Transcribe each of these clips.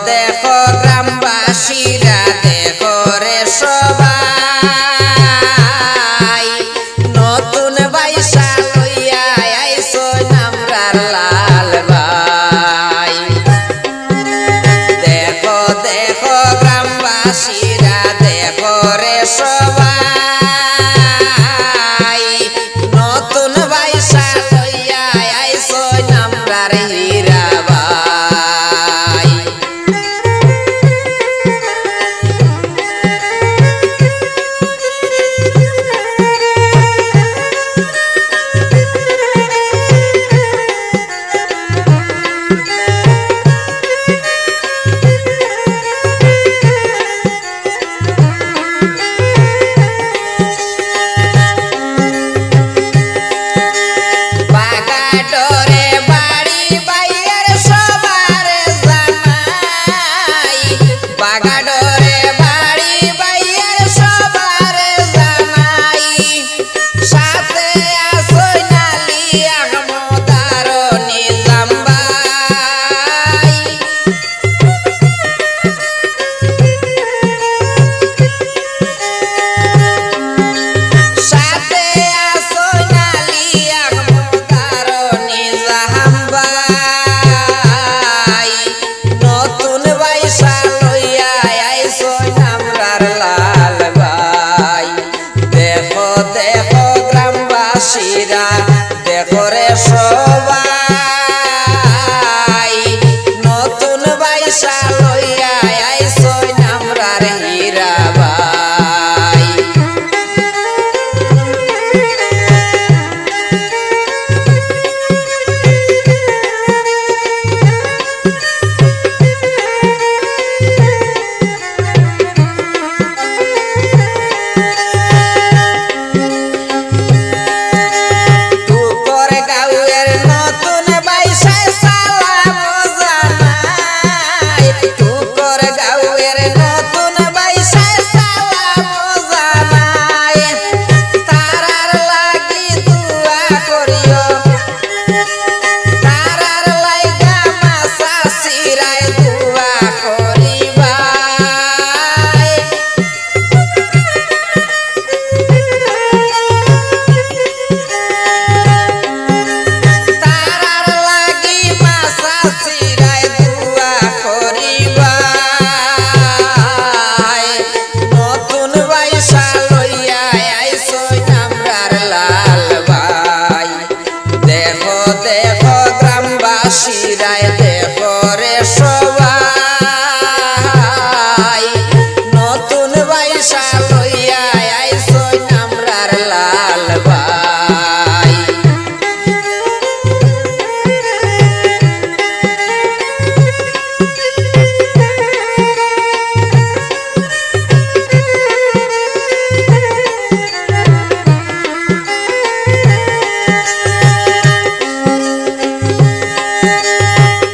দেখো গ্রামবাসীরা দেখো রে সবাই নতুন বাইসা লইয়া আইছো নামরার লাল ভাই। দেখো দেখো গ্রামবাসীরা দেখো রে সবাই নতুন বাইসা লইয়া আইছো নামরার হীরা ভাই। বাগাডোরে বাড়ি বাইয়ের সবার জামাই, বাগাডোরে বাড়ি বাইয়ের সবার জামাই, সাথে আসো নালি আহমদ আর নিজাম ভাই। সাথে আসো নালি আহমদ আর নিজাম ভাই নতুন বাইসা লইয়া আইছো নামরার লাল ভাই। দেখো দেখো গ্রামবাসীরা দেখো রে সবাই নতুন বাইসা লইয়া আইছো নামরার হীরা ভাই। টুকর গাঁয়ের নতুন বাইসা সালাম জানাই, টুকর গাঁয়ের নতুন বাইসা সালাম জানাই, তারার লাগি দুয়া করিও, তারার লাইগা মাসা সিরায় দুয়া করিবাই। তারার লাগি মাসা সিরায় দুয়া করিবাই নতুন বাইসা লইয়া আইছো নামরার লাল ভাই। দেখো দেখো গ্রামবাসীরা দেখো রে সবাই নতুন বাইসা লইয়া আইছো নামরার লাল ভাই।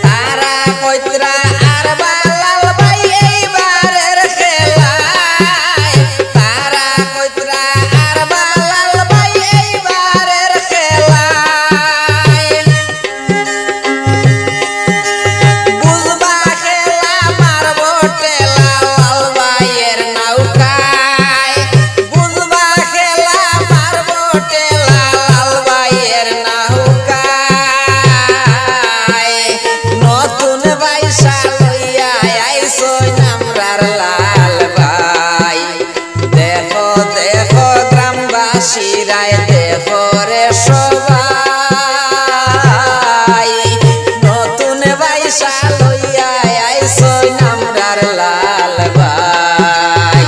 তারা কইত্রা আর বালাল ভাই এইবারের খেলায়, তারা কইত্রা আর বালাল ভাই এইবারের খেলায়, বুঝবা খেলা মারব টেলা লাল ভাইয়ের নৌকায়, বুঝবা খেলা মারব টেলা লাল ভাইয়ের নৌকায় নতুন বাইসা লইয়া আইছো নামরার লাল ভাই। দেখো দেখো গ্রামবাসীরা দেখো রে সবাই নতুন বাইসা লইয়া আইছো নামরার লাল ভাই।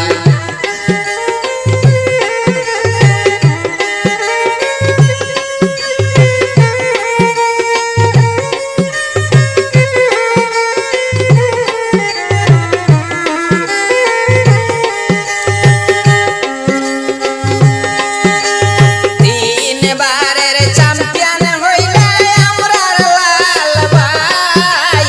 তিনবারের চ্যাম্পিয়ন হইলা আমরার লাল ভাই,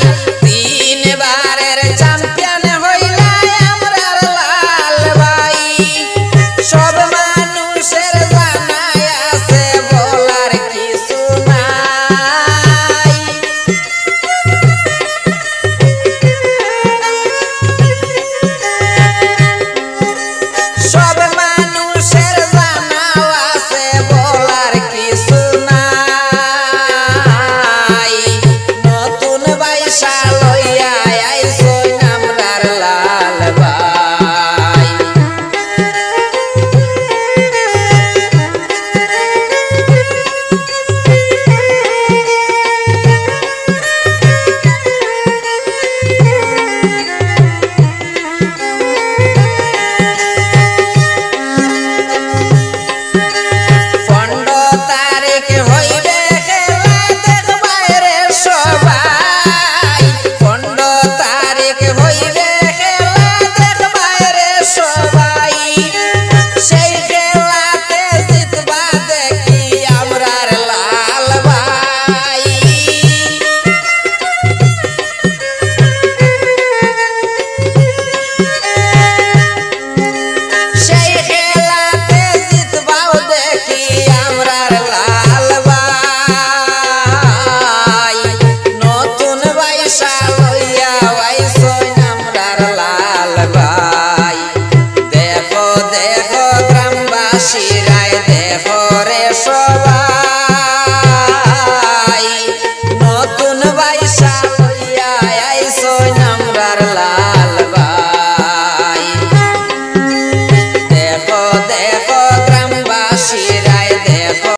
লইয়া